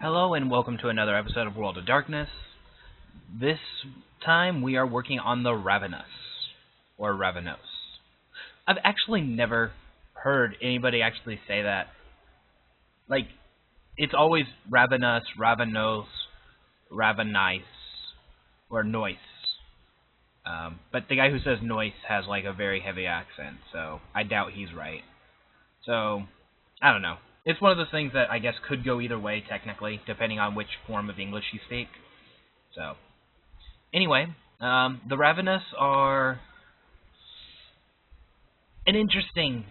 Hello and welcome to another episode of World of Darkness. This time we are working on the Ravenous, or Ravenos. I've actually never heard anybody actually say that. Like, it's always Ravenous, Ravenos, Ravenice, or Noise. But the guy who says Noise has like a very heavy accent, so I doubt he's right. So, I don't know. It's one of those things that I guess could go either way, technically, depending on which form of English you speak. So, anyway, the Ravenous are an interesting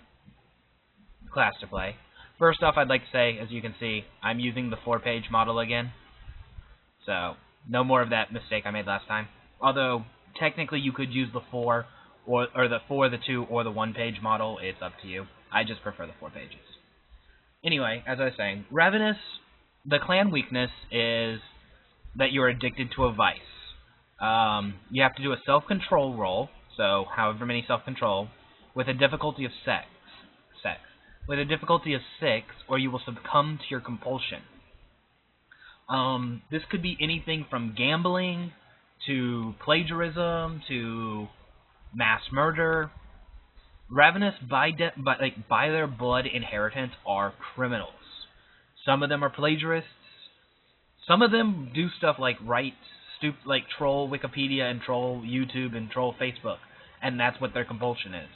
class to play. First off, I'd like to say, as you can see, I'm using the 4-page model again. So, no more of that mistake I made last time. Although, technically you could use the 4, or the 4, the 2, or the 1-page model. It's up to you. I just prefer the 4 pages. Anyway, as I was saying, Ravenous, the clan weakness is that you're addicted to a vice. You have to do a self-control roll, so however many self-control, with a difficulty of sex, with a difficulty of 6, or you will succumb to your compulsion. This could be anything from gambling to plagiarism to mass murder. Ravenous, by their blood inheritance, are criminals. Some of them are plagiarists. Some of them do stuff like troll Wikipedia and troll YouTube and troll Facebook, and that's what their compulsion is.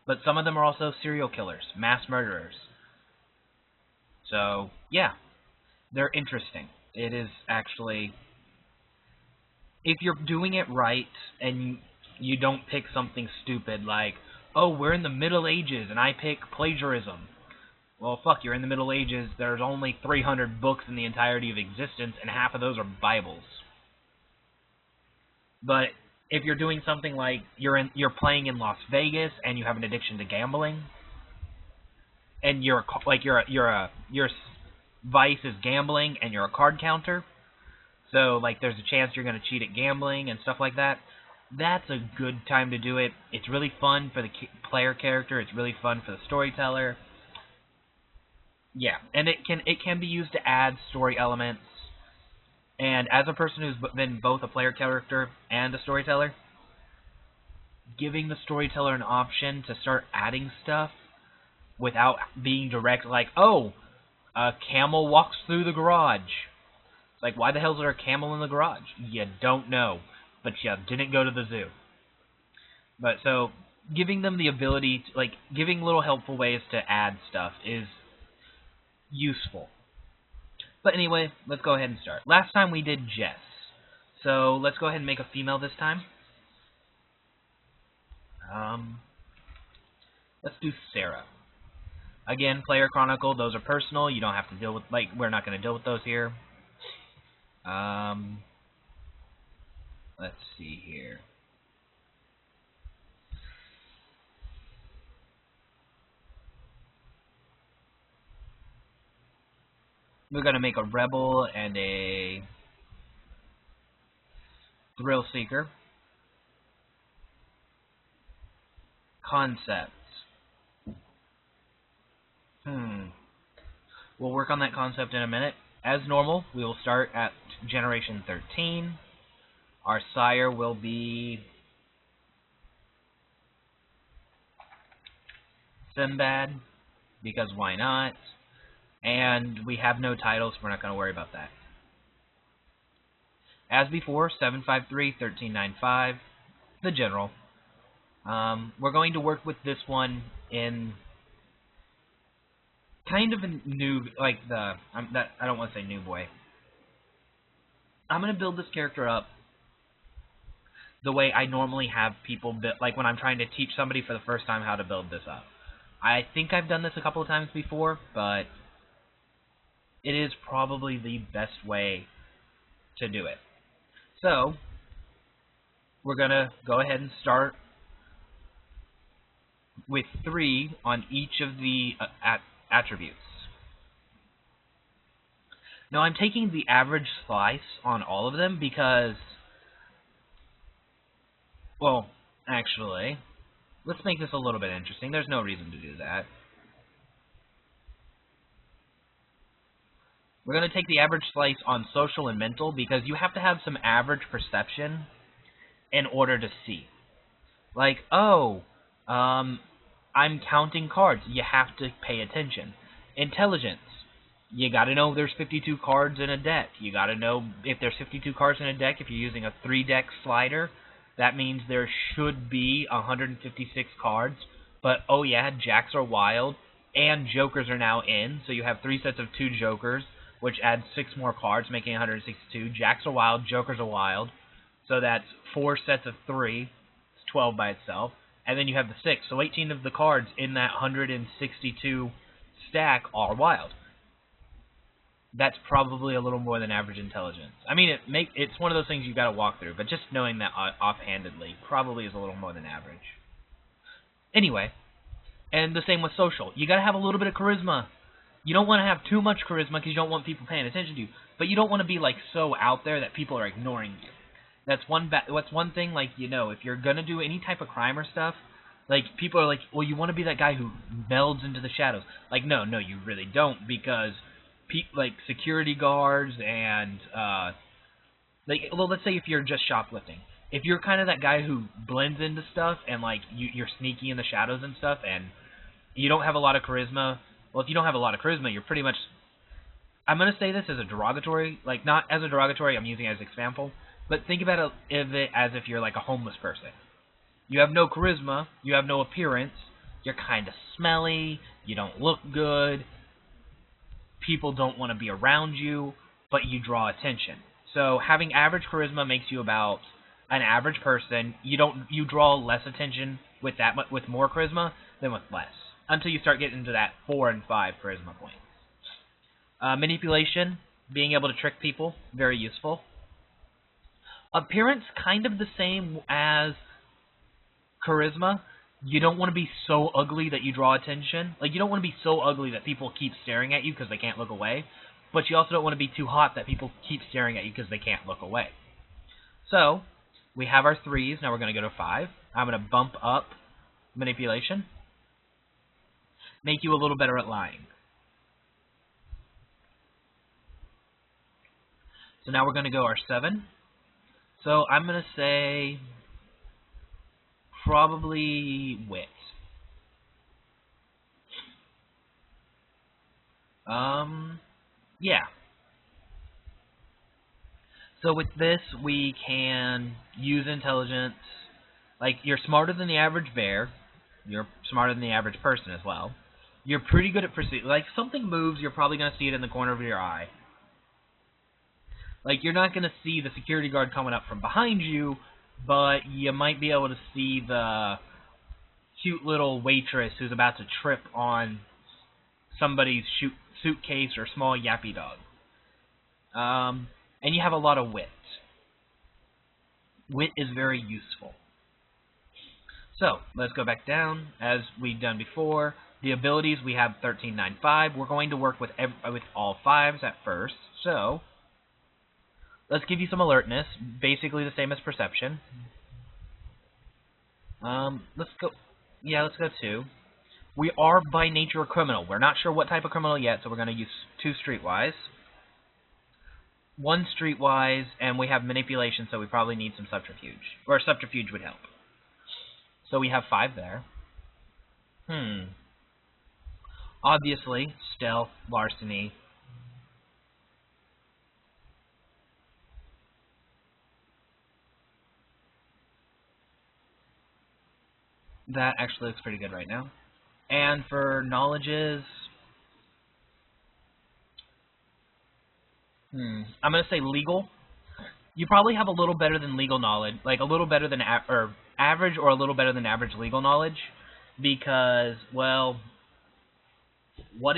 But some of them are also serial killers, mass murderers. So, yeah, they're interesting. It is actually, if you're doing it right and you don't pick something stupid like, oh, we're in the Middle Ages, and I pick plagiarism. Well, fuck, you're in the Middle Ages. There's only 300 books in the entirety of existence, and half of those are Bibles. But if you're doing something like you're playing in Las Vegas and you have an addiction to gambling, and your vice is gambling, and you're a card counter, so like there's a chance you're going to cheat at gambling and stuff like that. That's a good time to do it. It's really fun for the player character. It's really fun for the storyteller. Yeah, and it can be used to add story elements. And as a person who's been both a player character and a storyteller, giving the storyteller an option to start adding stuff without being direct, like, oh, a camel walks through the garage. It's like, why the hell is there a camel in the garage? You don't know. But you didn't go to the zoo. But so, giving them the ability to, like, giving little helpful ways to add stuff is useful. But anyway, let's go ahead and start. Last time we did Jess. So, let's go ahead and make a female this time. Let's do Sarah. Again, Player Chronicle, those are personal. You don't have to deal with, like, we're not going to deal with those here. Let's see here. We're going to make a rebel and a thrill seeker. Concept. We'll work on that concept in a minute. As normal, we will start at Generation 13. Our sire will be Sinbad, because why not? And we have no titles, so we're not going to worry about that. As before, 753-1395, the general. We're going to work with this one in kind of a new, like I don't want to say new boy. I'm going to build this character up the way I normally have people build, like when I'm trying to teach somebody for the first time how to build this up. I think I've done this a couple of times before, but it is probably the best way to do it. So, we're going to go ahead and start with 3 on each of the attributes. Now, I'm taking the average slice on all of them because, well, actually, let's make this a little bit interesting. There's no reason to do that. We're going to take the average slice on social and mental because you have to have some average perception in order to see. Like, oh, I'm counting cards. You have to pay attention. Intelligence. You got to know there's 52 cards in a deck. You got to know if there's 52 cards in a deck. If you're using a 3-deck slider, that means there should be 156 cards. But, oh yeah, jacks are wild, and jokers are now in. So you have 3 sets of 2 jokers, which adds 6 more cards, making 162. Jacks are wild, jokers are wild. So that's 4 sets of 3. It's 12 by itself. And then you have the 6. So 18 of the cards in that 162 stack are wild. That's probably a little more than average intelligence. I mean, it's one of those things you got to walk through, but just knowing that offhandedly probably is a little more than average. Anyway, and the same with social. You got to have a little bit of charisma. You don't want to have too much charisma because you don't want people paying attention to you, but you don't want to be like so out there that people are ignoring you. That's one thing, like, you know, if you're going to do any type of crime or stuff, like, people are like, well, you want to be that guy who melds into the shadows. Like, no, you really don't, because like security guards and like, well, let's say if you're just shoplifting, if you're kind of that guy who blends into stuff and like you're sneaky in the shadows and stuff, and you don't have a lot of charisma. Well, if you don't have a lot of charisma, you're pretty much. I'm gonna say this as a derogatory, like not as a derogatory. I'm using it as an example, but think about it as if you're like a homeless person. You have no charisma. You have no appearance. You're kind of smelly. You don't look good. People don't want to be around you, but you draw attention. So having average charisma makes you about an average person. You draw less attention with more charisma than with less, until you start getting into that 4 and 5 charisma points. Manipulation, being able to trick people, very useful. Appearance, kind of the same as charisma. You don't want to be so ugly that you draw attention. Like, you don't want to be so ugly that people keep staring at you because they can't look away. But you also don't want to be too hot that people keep staring at you because they can't look away. So, we have our 3s. Now we're going to go to 5. I'm going to bump up manipulation. Make you a little better at lying. So now we're going to go our 7. So I'm going to say probably wit. Yeah. So with this, we can use intelligence. Like, you're smarter than the average bear. You're smarter than the average person as well. You're pretty good at perceiving. Like, something moves, you're probably going to see it in the corner of your eye. Like, you're not going to see the security guard coming up from behind you, but you might be able to see the cute little waitress who's about to trip on somebody's suitcase or small yappy dog. And you have a lot of wit. Wit is very useful. So, let's go back down. As we've done before, the abilities, we have 13, 9, 5. We're going to work with all 5s at first. So, let's give you some alertness. Basically the same as perception. Let's go 2. We are by nature a criminal. We're not sure what type of criminal yet, so we're going to use 2 streetwise. 1 streetwise, and we have manipulation, so we probably need some subterfuge. Or subterfuge would help. So we have 5 there. Obviously, stealth, larceny. That actually looks pretty good right now. And for knowledges, I'm going to say legal. You probably have a little better than legal knowledge, like a little better than average or a little better than average legal knowledge, because, well, where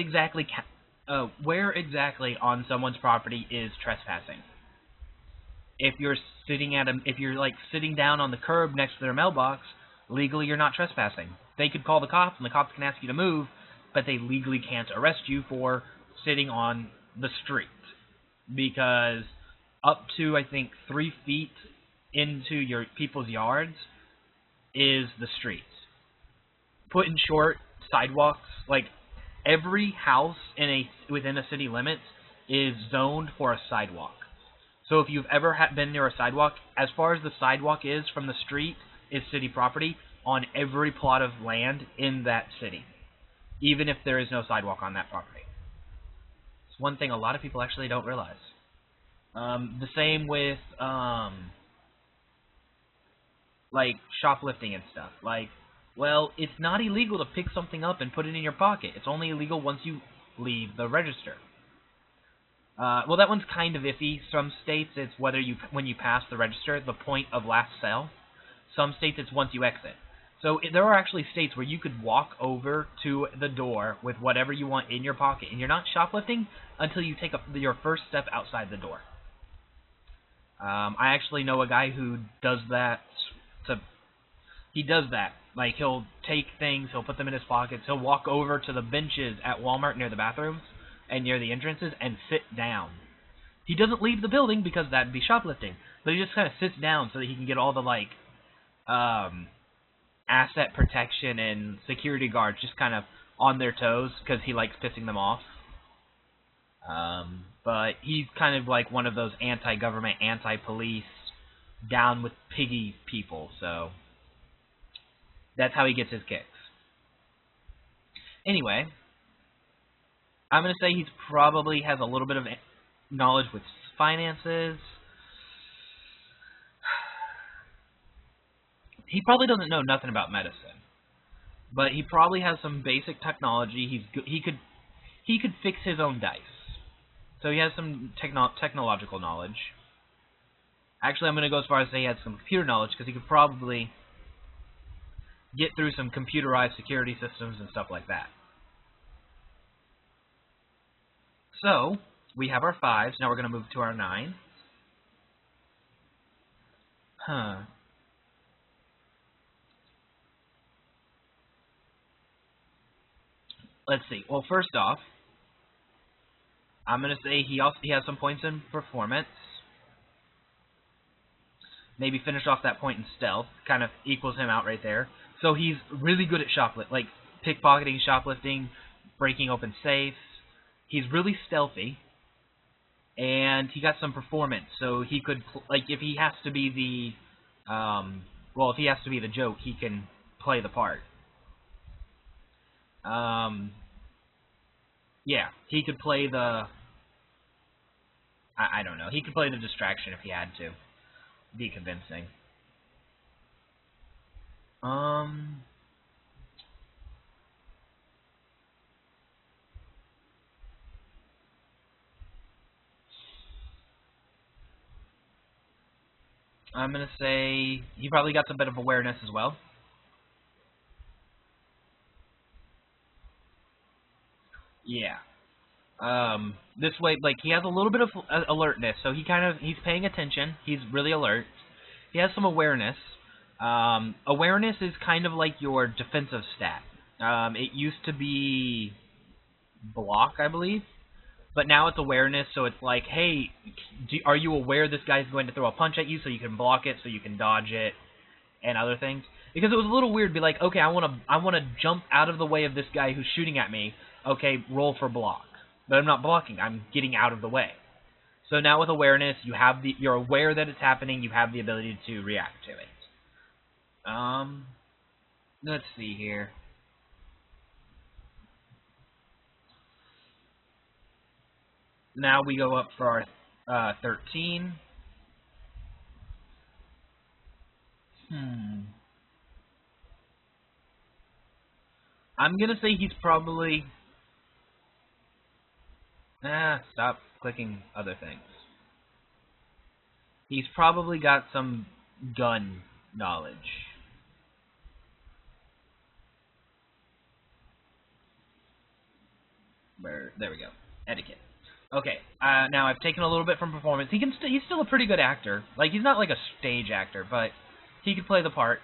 exactly on someone's property is trespassing? If you're like sitting down on the curb next to their mailbox, legally you're not trespassing. They could call the cops, and the cops can ask you to move, but they legally can't arrest you for sitting on the street. Because up to, I think, 3 feet into your people's yards is the streets. Put in short, sidewalks, like every house within a city limits is zoned for a sidewalk. So if you've ever been near a sidewalk, as far as the sidewalk is from the street is city property on every plot of land in that city, even if there is no sidewalk on that property. It's one thing a lot of people actually don't realize. The same with like shoplifting and stuff. Like, well, it's not illegal to pick something up and put it in your pocket. It's only illegal once you leave the register. Well, that one's kind of iffy. Some states it's when you pass the register, the point of last sale. Some states it's once you exit. So there are actually states where you could walk over to the door with whatever you want in your pocket, and you're not shoplifting until you take your first step outside the door. I actually know a guy who does that. He does that. Like, he'll take things, he'll put them in his pockets, he'll walk over to the benches at Walmart near the bathrooms and near the entrances and sit down. He doesn't leave the building because that'd be shoplifting, but he just kind of sits down so that he can get all the, like, asset protection and security guards just kind of on their toes because he likes pissing them off. But he's kind of like one of those anti-government, anti-police, down with piggy people, so that's how he gets his kicks. Anyway, I'm going to say he probably has a little bit of knowledge with finances. He probably doesn't know nothing about medicine, but he probably has some basic technology. He could fix his own dice, so he has some technological knowledge. Actually, I'm going to go as far as say he has some computer knowledge because he could probably get through some computerized security systems and stuff like that. So we have our 5s. Now we're going to move to our 9s. Let's see. Well, first off, I'm going to say he has some points in performance. Maybe finish off that point in stealth. Kind of equals him out right there. So he's really good at like pickpocketing, shoplifting, breaking open safes. He's really stealthy. And he got some performance. So he could, like, if he has to be if he has to be the joke, he can play the part. Yeah, he could play the... I don't know. He could play the distraction if he had to. Be convincing. I'm going to say he probably got some bit of awareness as well. Yeah. This way, like, he has a little bit of alertness, so he's paying attention. He's really alert. He has some awareness. Awareness is kind of like your defensive stat. It used to be block, I believe, but now it's awareness, so it's like, hey, are you aware this guy's going to throw a punch at you so you can block it, so you can dodge it, and other things? Because it was a little weird to be like, okay, I want to jump out of the way of this guy who's shooting at me. Okay, roll for block. But I'm not blocking, I'm getting out of the way. So now with awareness, you're aware that it's happening, you have the ability to react to it. Let's see here. Now we go up for our 13. I'm going to say he's probably... stop clicking other things. He's probably got some gun knowledge. There we go. Etiquette. Okay, now I've taken a little bit from performance. He's still a pretty good actor. Like, he's not like a stage actor, but he can play the part.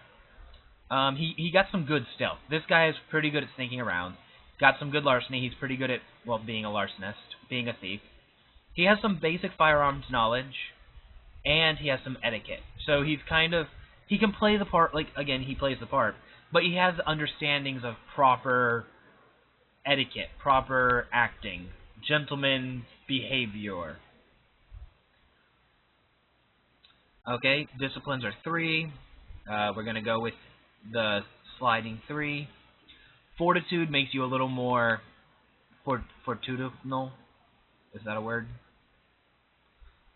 He got some good stealth. This guy is pretty good at sneaking around. Got some good larceny. He's pretty good at, well, being a larcenist, being a thief. He has some basic firearms knowledge, and he has some etiquette. So he's kind of, he can play the part, like, again, he plays the part, but he has understandings of proper etiquette, proper acting, gentleman behavior. Okay, disciplines are 3. We're going to go with the sliding 3. Fortitude makes you a little more fortitudinal. Is that a word?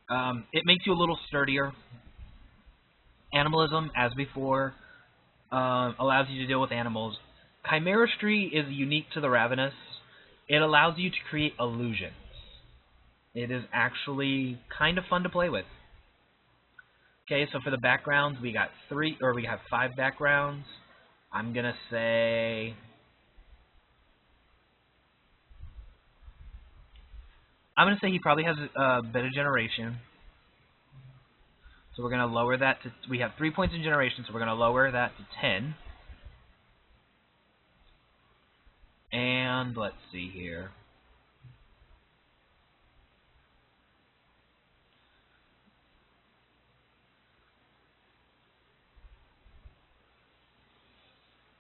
It makes you a little sturdier. Animalism, as before, allows you to deal with animals. Chimerastery is unique to the Ravenous. It allows you to create illusions. It is actually kind of fun to play with. Okay, so for the backgrounds, we have 5 backgrounds. I'm gonna say he probably has a bit of generation. So we're gonna lower that to. We have 3 points in generation, so we're gonna lower that to 10. And let's see here.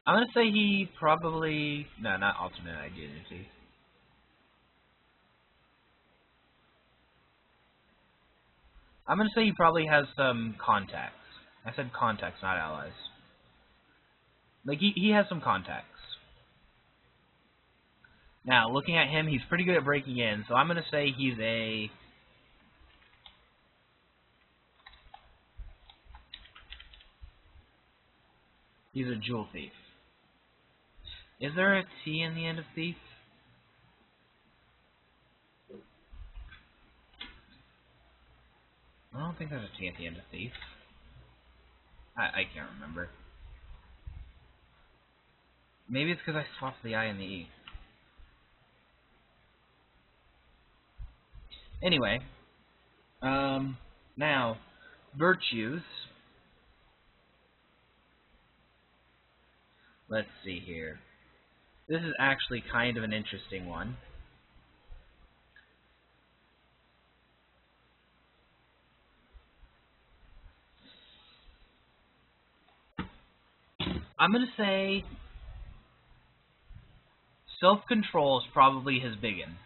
I'm gonna say he probably not alternate identity. I'm gonna say he probably has some contacts. I said contacts, not allies. Like he has some contacts. Now, looking at him, he's pretty good at breaking in, so I'm gonna say he's a jewel thief. Is there a T in the end of thief? I don't think there's a T at the end of thief. I can't remember. Maybe it's because I swapped the I and the E. Anyway, now, virtues. Let's see here. This is actually kind of an interesting one. I'm going to say self-control is probably his big one.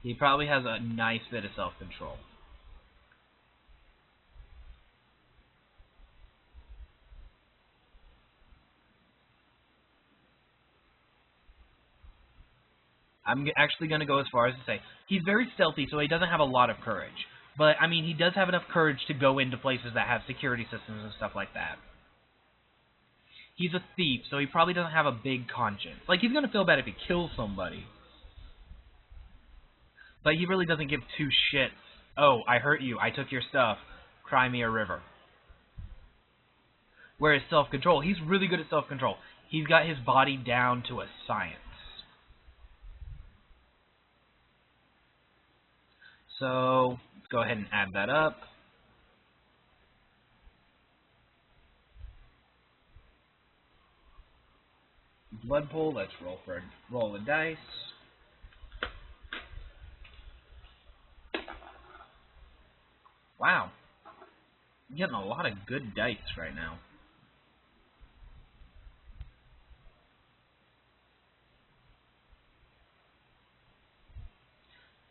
He probably has a nice bit of self-control. I'm actually going to go as far as to say he's very stealthy, so he doesn't have a lot of courage. But, I mean, he does have enough courage to go into places that have security systems and stuff like that. He's a thief, so he probably doesn't have a big conscience. Like, he's going to feel bad if he kills somebody. But he really doesn't give two shits. Oh, I hurt you. I took your stuff. Cry me a river. Whereas self-control, he's really good at self-control. He's got his body down to a science. So, let's go ahead and add that up. Blood pool, let's roll a dice. Wow. I'm getting a lot of good dice right now.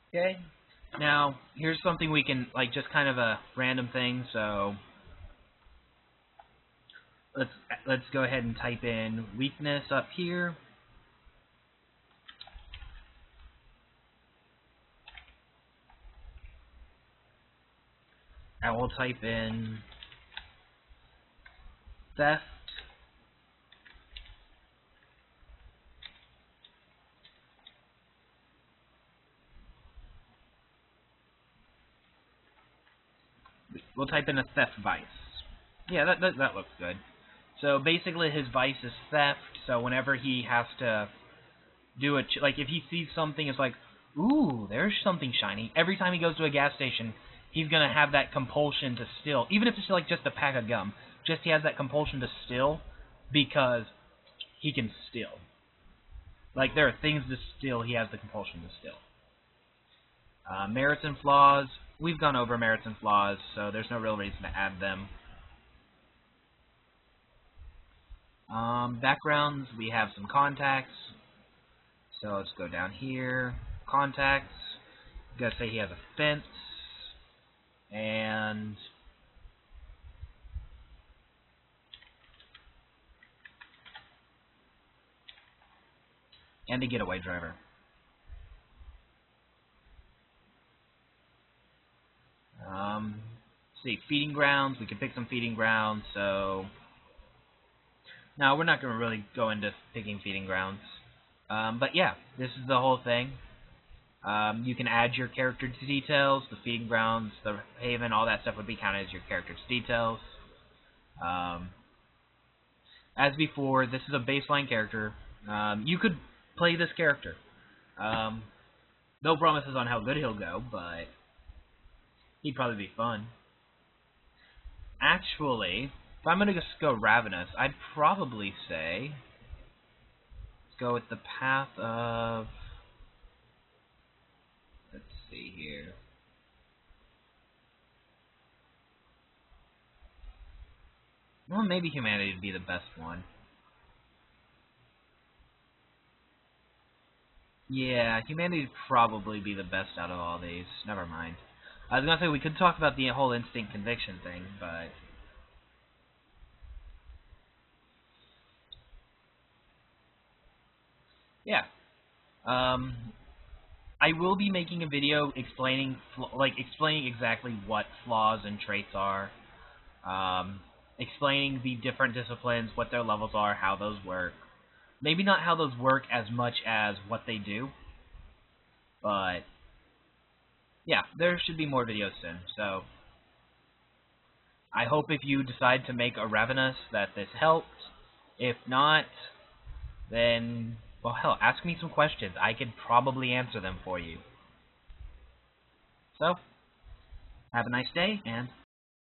Okay. Now, here's something we can, like, just kind of a random thing, so let's go ahead and type in weakness up here. And we'll type in theft. We'll type in a theft vice. Yeah, that looks good. So basically his vice is theft, so whenever he has to do it, like if he sees something, it's like, ooh, there's something shiny. Every time he goes to a gas station, he's going to have that compulsion to steal. Even if it's like just a pack of gum, just he has that compulsion to steal because he can steal. Like there are things to steal, he has the compulsion to steal. Merits and flaws. We've gone over merits and flaws, so there's no real reason to add them. Backgrounds, we have some contacts. So let's go down here. Contacts. Gotta say he has a fence, and a getaway driver. Let's see, feeding grounds. We can pick some feeding grounds. So, no, we're not going to really go into picking feeding grounds. But yeah, this is the whole thing. You can add your character details, the feeding grounds, the haven, all that stuff would be counted as your character's details. As before, this is a baseline character. You could play this character. No promises on how good he'll go, but he'd probably be fun. Actually, if I'm going to just go Ravenous, I'd probably say let's go with the path of... Let's see here. Well, maybe Humanity would be the best one. Yeah, Humanity would probably be the best out of all these. Never mind. I was going to say we could talk about the whole instinct conviction thing, but... yeah. I will be making a video explaining exactly what flaws and traits are. Explaining the different disciplines, what their levels are, how those work. Maybe not how those work as much as what they do. But, yeah, there should be more videos soon. So, I hope if you decide to make a Ravenous that this helped. If not, then, well, hell, ask me some questions. I could probably answer them for you. So, have a nice day, and